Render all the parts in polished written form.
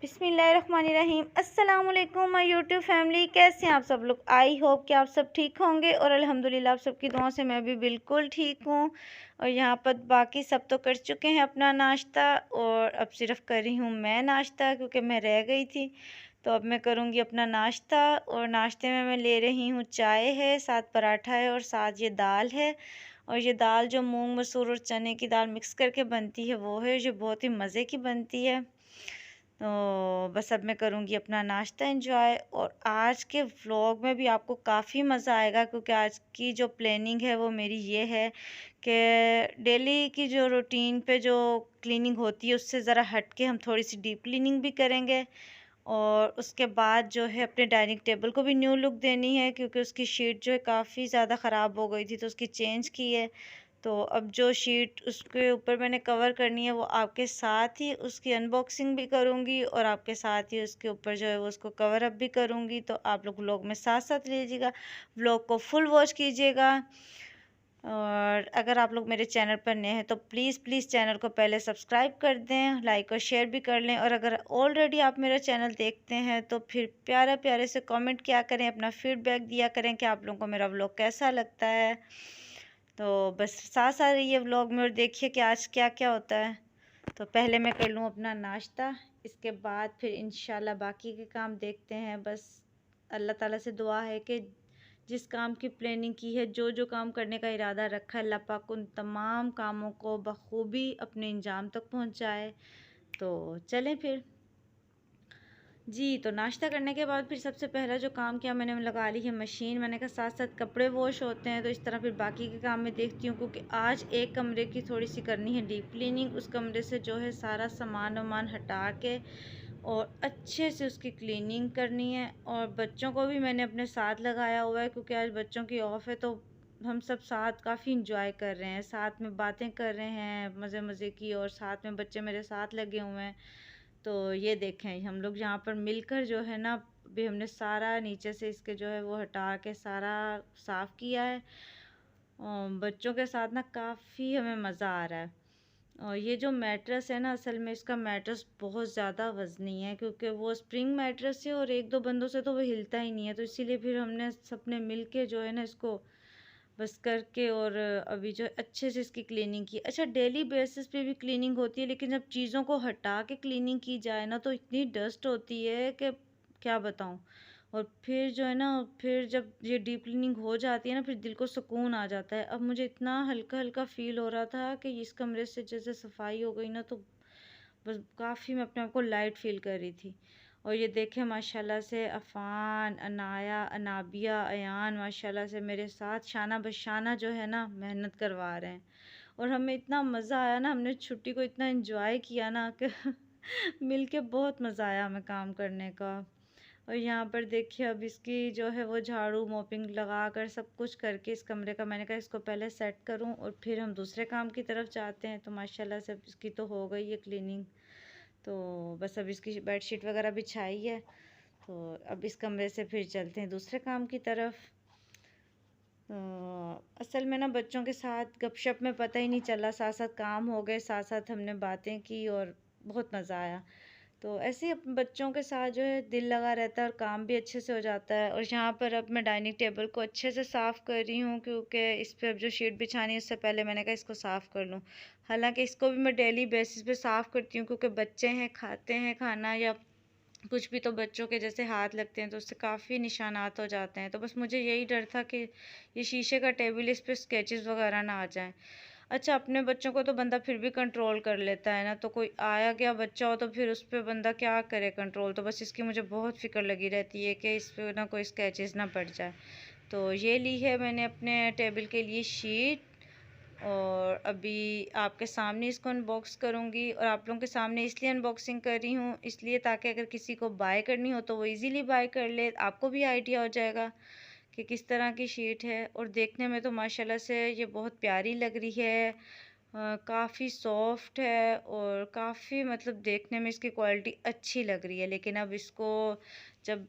बिस्मिल्लाहिर्रहमानिर्रहीम। अस्सलाम वालेकुम माय यूट्यूब फैमिली, कैसे हैं आप सब लोग। आई होप कि आप सब ठीक होंगे और अल्हम्दुलिल्लाह आप सबकी दुआ से मैं भी बिल्कुल ठीक हूँ। और यहाँ पर बाकी सब तो कर चुके हैं अपना नाश्ता और अब सिर्फ कर रही हूँ मैं नाश्ता, क्योंकि मैं रह गई थी। तो अब मैं करूँगी अपना नाश्ता और नाश्ते में मैं ले रही हूँ चाय है, साथ पराठा है और साथ ये दाल है। और ये दाल जो मूंग मसूर और चने की दाल मिक्स करके बनती है वो है, जो बहुत ही मज़े की बनती है। तो बस अब मैं करूँगी अपना नाश्ता एंजॉय। और आज के व्लॉग में भी आपको काफ़ी मज़ा आएगा, क्योंकि आज की जो प्लानिंग है वो मेरी ये है कि डेली की जो रूटीन पे जो क्लीनिंग होती है उससे ज़रा हट के हम थोड़ी सी डीप क्लीनिंग भी करेंगे। और उसके बाद जो है अपने डाइनिंग टेबल को भी न्यू लुक देनी है, क्योंकि उसकी शीट जो है काफ़ी ज़्यादा ख़राब हो गई थी तो उसकी चेंज की है। तो अब जो शीट उसके ऊपर मैंने कवर करनी है वो आपके साथ ही उसकी अनबॉक्सिंग भी करूँगी और आपके साथ ही उसके ऊपर जो है वो उसको कवर अप भी करूँगी। तो आप लोग व्लॉग में साथ साथ लीजिएगा, व्लॉग को फुल वॉच कीजिएगा। और अगर आप लोग मेरे चैनल पर नए हैं तो प्लीज़ प्लीज़ चैनल को पहले सब्सक्राइब कर दें, लाइक और शेयर भी कर लें। और अगर ऑलरेडी आप मेरा चैनल देखते हैं तो फिर प्यारे प्यारे से कमेंट किया करें, अपना फीडबैक दिया करें कि आप लोगों को मेरा व्लॉग कैसा लगता है। तो बस साथ साथ रहिए व्लॉग में और देखिए कि आज क्या क्या होता है। तो पहले मैं कर लूँ अपना नाश्ता, इसके बाद फिर इंशाल्लाह बाकी के काम देखते हैं। बस अल्लाह ताला से दुआ है कि जिस काम की प्लानिंग की है, जो जो काम करने का इरादा रखा है, अल्लाह पाक उन तमाम कामों को बखूबी अपने अंजाम तक पहुँचाए। तो चलें फिर जी। तो नाश्ता करने के बाद फिर सबसे पहला जो काम किया, मैंने लगा ली है मशीन। मैंने कहा साथ साथ कपड़े वॉश होते हैं तो इस तरह फिर बाकी के काम में देखती हूँ, क्योंकि आज एक कमरे की थोड़ी सी करनी है डीप क्लीनिंग। उस कमरे से जो है सारा सामान वामान हटा के और अच्छे से उसकी क्लीनिंग करनी है। और बच्चों को भी मैंने अपने साथ लगाया हुआ है, क्योंकि आज बच्चों की ऑफ है तो हम सब साथ काफ़ी इंजॉय कर रहे हैं, साथ में बातें कर रहे हैं मज़े मज़े की, और साथ में बच्चे मेरे साथ लगे हुए हैं। तो ये देखें हम लोग यहाँ पर मिलकर जो है ना, अभी हमने सारा नीचे से इसके जो है वो हटा के सारा साफ़ किया है। बच्चों के साथ ना काफ़ी हमें मज़ा आ रहा है। और ये जो मैट्रेस है ना, असल में इसका मैट्रेस बहुत ज़्यादा वज़नी है, क्योंकि वो स्प्रिंग मैट्रेस है और एक दो बंदों से तो वो हिलता ही नहीं है। तो इसीलिए फिर हमने सबने मिल के जो है ना इसको बस करके और अभी जो अच्छे से इसकी क्लीनिंग की। अच्छा, डेली बेसिस पे भी क्लीनिंग होती है, लेकिन जब चीज़ों को हटा के क्लीनिंग की जाए ना तो इतनी डस्ट होती है कि क्या बताऊँ। और फिर जो है ना, फिर जब ये डीप क्लीनिंग हो जाती है ना, फिर दिल को सुकून आ जाता है। अब मुझे इतना हल्का हल्का फ़ील हो रहा था कि इस कमरे से जैसे सफाई हो गई ना, तो बस काफ़ी मैं अपने आप को लाइट फ़ील कर रही थी। और ये देखें माशाल्लाह से अफ़ान, अनाया, अनाबिया, अयान माशाल्लाह से मेरे साथ शाना बशाना जो है ना मेहनत करवा रहे हैं। और हमें इतना मज़ा आया ना, हमने छुट्टी को इतना एंजॉय किया ना कि मिल के बहुत मज़ा आया हमें काम करने का। और यहाँ पर देखिए अब इसकी जो है वो झाड़ू मोपिंग लगा कर सब कुछ करके इस कमरे का, मैंने कहा इसको पहले सेट करूँ और फिर हम दूसरे काम की तरफ जाते हैं। तो माशाल्लाह से अब इसकी तो हो गई है क्लीनिंग। तो बस अब इसकी बेडशीट वगैरह बिछाई है, तो अब इस कमरे से फिर चलते हैं दूसरे काम की तरफ। तो असल में ना बच्चों के साथ गपशप में पता ही नहीं चला, साथ साथ काम हो गए, साथ साथ हमने बातें की और बहुत मज़ा आया। तो ऐसे ही बच्चों के साथ जो है दिल लगा रहता है और काम भी अच्छे से हो जाता है। और यहाँ पर अब मैं डाइनिंग टेबल को अच्छे से साफ़ कर रही हूँ, क्योंकि इस पर अब जो शीट बिछानी है उससे पहले मैंने कहा इसको साफ़ कर लूँ। हालांकि इसको भी मैं डेली बेसिस पे साफ़ करती हूँ, क्योंकि बच्चे हैं, खाते हैं खाना या कुछ भी तो बच्चों के जैसे हाथ लगते हैं तो उससे काफ़ी निशानात हो जाते हैं। तो बस मुझे यही डर था कि ये शीशे का टेबल, इस पर स्केचेस वगैरह ना आ जाएं। अच्छा, अपने बच्चों को तो बंदा फिर भी कंट्रोल कर लेता है ना, तो कोई आया गया बच्चा हो तो फिर उस पर बंदा क्या करे कंट्रोल। तो बस इसकी मुझे बहुत फ़िक्र लगी रहती है कि इस पर ना कोई स्केचेस ना पड़ जाए। तो ये ली है मैंने अपने टेबल के लिए शीट, और अभी आपके सामने इसको अनबॉक्स करूँगी। और आप लोगों के सामने इसलिए अनबॉक्सिंग कर रही हूँ, इसलिए ताकि अगर किसी को बाय करनी हो तो वो इजीली बाय कर ले, आपको भी आइडिया हो जाएगा कि किस तरह की शीट है। और देखने में तो माशाल्लाह से ये बहुत प्यारी लग रही है, काफ़ी सॉफ्ट है और काफ़ी मतलब देखने में इसकी क्वालिटी अच्छी लग रही है। लेकिन अब इसको जब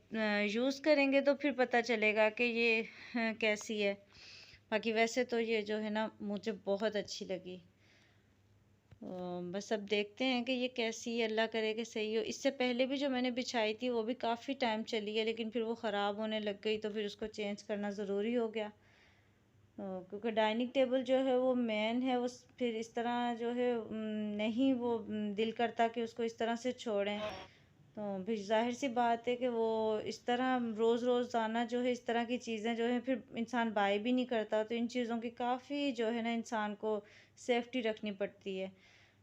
यूज़ करेंगे तो फिर पता चलेगा कि ये कैसी है। बाकी वैसे तो ये जो है ना मुझे बहुत अच्छी लगी। बस अब देखते हैं कि ये कैसी है, अल्लाह करे कि सही हो। इससे पहले भी जो मैंने बिछाई थी वो भी काफ़ी टाइम चली है, लेकिन फिर वो ख़राब होने लग गई, तो फिर उसको चेंज करना ज़रूरी हो गया। क्योंकि डाइनिंग टेबल जो है वो मेन है, उस फिर इस तरह जो है नहीं वो दिल करता कि उसको इस तरह से छोड़ें। तो फिर जाहिर सी बात है कि वो इस तरह रोज़ाना जो है इस तरह की चीज़ें जो है फिर इंसान बाय भी नहीं करता, तो इन चीज़ों की काफ़ी जो है ना इंसान को सेफ्टी रखनी पड़ती है।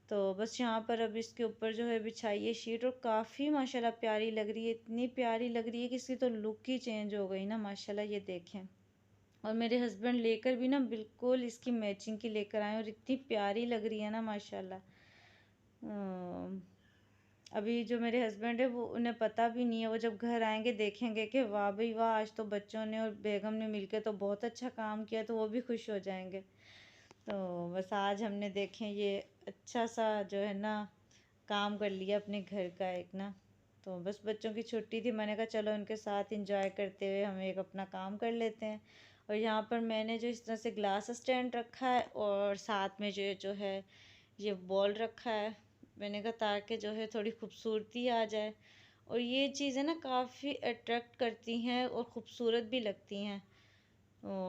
तो बस यहाँ पर अब इसके ऊपर जो है बिछाई है शीट, और काफ़ी माशाल्लाह प्यारी लग रही है, इतनी प्यारी लग रही है कि इसकी तो लुक ही चेंज हो गई ना माशाल्लाह, ये देखें। और मेरे हस्बैंड लेकर भी ना बिल्कुल इसकी मैचिंग की लेकर आए, और इतनी प्यारी लग रही है ना माशाल्लाह। अभी जो मेरे हस्बैंड है वो उन्हें पता भी नहीं है, वो जब घर आएंगे देखेंगे कि वाह भाई वाह, आज तो बच्चों ने और बेगम ने मिलकर तो बहुत अच्छा काम किया, तो वो भी खुश हो जाएंगे। तो बस आज हमने देखें ये अच्छा सा जो है ना काम कर लिया अपने घर का एक ना। तो बस बच्चों की छुट्टी थी, मैंने कहा चलो उनके साथ इंजॉय करते हुए हम एक अपना काम कर लेते हैं। और यहाँ पर मैंने जो इस तरह से ग्लास स्टैंड रखा है, और साथ में जो है ये बॉल रखा है, मैंने कहा ताकि जो है थोड़ी खूबसूरती आ जाए। और ये चीज़ें ना काफ़ी अट्रैक्ट करती हैं और ख़ूबसूरत भी लगती हैं।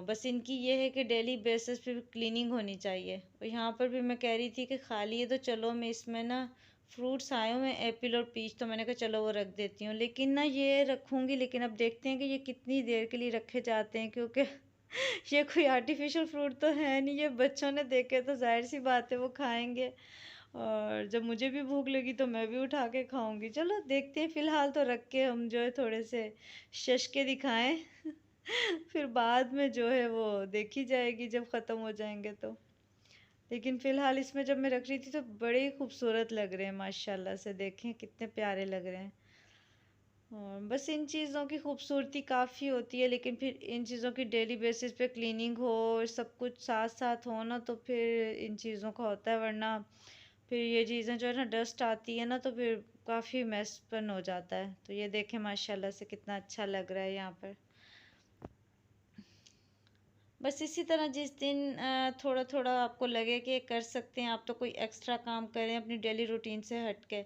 बस इनकी ये है कि डेली बेसिस पे क्लीनिंग होनी चाहिए। और यहाँ पर भी मैं कह रही थी कि खाली है तो चलो मैं इसमें ना फ्रूट्स आए हुए हैं एप्पल और पीच, तो मैंने कहा चलो वो रख देती हूँ, लेकिन ना ये रखूँगी, लेकिन अब देखते हैं कि ये कितनी देर के लिए रखे जाते हैं, क्योंकि ये कोई आर्टिफिशियल फ्रूट तो है नहीं, ये बच्चों ने देखे तो जाहिर सी बात है वो खाएंगे, और जब मुझे भी भूख लगी तो मैं भी उठा के खाऊंगी। चलो देखते हैं, फ़िलहाल तो रख के हम जो है थोड़े से शश के दिखाएं फिर बाद में जो है वो देखी जाएगी जब ख़त्म हो जाएंगे तो। लेकिन फ़िलहाल इसमें जब मैं रख रही थी तो बड़े ही खूबसूरत लग रहे हैं माशाल्लाह से, देखें कितने प्यारे लग रहे हैं। और बस इन चीज़ों की खूबसूरती काफ़ी होती है, लेकिन फिर इन चीज़ों की डेली बेसिस पे क्लीनिंग हो और सब कुछ साथ साथ हो ना, तो फिर इन चीज़ों का होता है, वरना फिर ये चीज़ें जो है ना डस्ट आती है ना, तो फिर काफ़ी मैसपन हो जाता है। तो ये देखें माशाल्लाह से कितना अच्छा लग रहा है यहाँ पर। बस इसी तरह जिस दिन थोड़ा थोड़ा आपको लगे कि कर सकते हैं आप, तो कोई एक्स्ट्रा काम करें अपनी डेली रूटीन से हट के,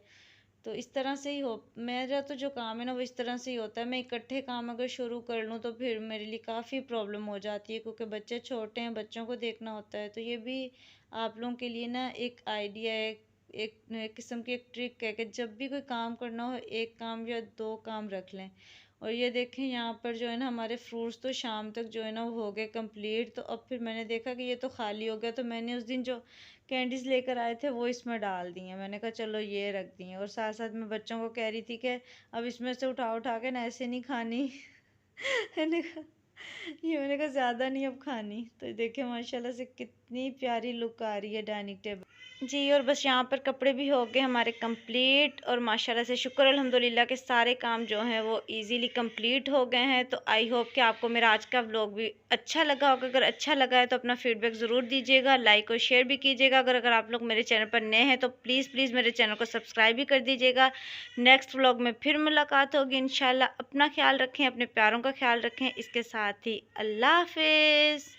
तो इस तरह से ही हो। मेरा तो जो काम है ना वो इस तरह से ही होता है, मैं इकट्ठे काम अगर शुरू कर लूँ तो फिर मेरे लिए काफ़ी प्रॉब्लम हो जाती है, क्योंकि बच्चे छोटे हैं, बच्चों को देखना होता है। तो ये भी आप लोगों के लिए ना एक आइडिया है, एक किस्म की एक ट्रिक है कि जब भी कोई काम करना हो एक काम या दो काम रख लें। और ये देखें यहाँ पर जो है ना हमारे फ्रूट्स तो शाम तक जो है ना वो हो गए कंप्लीट। तो अब फिर मैंने देखा कि ये तो खाली हो गया, तो मैंने उस दिन जो कैंडीज़ लेकर आए थे वो इसमें डाल दी हैं। मैंने कहा चलो ये रख दी हैं, और साथ साथ मैं बच्चों को कह रही थी कि अब इसमें से उठा उठा के ना ऐसे नहीं खानी मैंने कहा ज़्यादा नहीं अब खानी। तो देखिए माशाल्लाह से कितनी प्यारी लुक आ रही है डाइनिंग टेबल जी। और बस यहाँ पर कपड़े भी हो गए हमारे कंप्लीट, और माशाल्लाह से शुक्र अल्हम्दुलिल्लाह के सारे काम जो हैं वो इजीली कंप्लीट हो गए हैं। तो आई होप कि आपको मेरा आज का व्लॉग भी अच्छा लगा होगा। अगर अच्छा लगा है तो अपना फीडबैक ज़रूर दीजिएगा, लाइक और शेयर भी कीजिएगा। अगर आप लोग मेरे चैनल पर नए हैं तो प्लीज़ मेरे चैनल को सब्सक्राइब भी कर दीजिएगा। नेक्स्ट व्लॉग में फिर मुलाकात होगी इंशाल्लाह। अपना ख्याल रखें, अपने प्यारों का ख्याल रखें। इसके साथ ही अल्लाह हाफिज़।